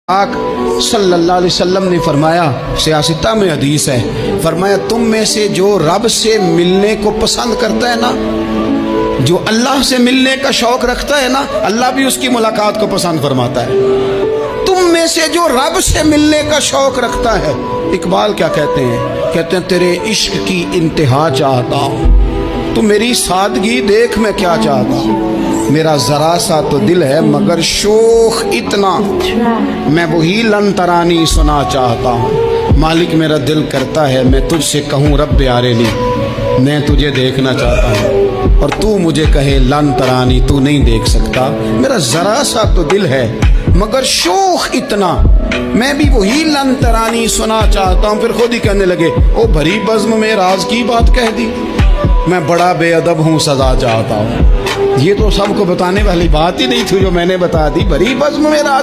آق صلی اللہ علیہ وسلم نے فرمایا، سیاستہ میں حدیث ہے، فرمایا تم میں سے جو رب سے ملنے کو پسند کرتا ہے نا، جو اللہ سے ملنے کا شوق رکھتا ہے نا، اللہ بھی اس کی ملاقات کو پسند فرماتا ہے۔ تم میں سے جو رب سے ملنے کا شوق رکھتا ہے، اقبال کیا کہتے ہیں؟ کہتے ہیں تیرے عشق کی انتہا چاہتا ہوں، تو میری سادگی دیکھ میں کیا چاہتا ہوں، میرا ذرا سا تو دل ہے مگر شوق اتنا، میں وہی لن ترانی سنا چاہتا ہوں، مالک میرا دل کرتا ہے میں تجھ سے کہوں رب آرینی، میں تجھے دیکھنا چاہتا ہوں اور تو مجھے کہے لن ترانی، تو نہیں دیکھ سکتا، میرا ذرا سا تو دل ہے مگر شوق اتنا، میں بھی وہی لن ترانی سنا چاہتا ہوں۔ پھر خود ہی کہنے لگے او بھری بزم میں راز کی بات کہہ دی، میں بڑا بے ادب ہوں سزا چاہتا ہوں۔ یہ تو سب کو بتانے والی بات ہی نہیں تھی جو میں نے بتا دی، بھری بزم میں راز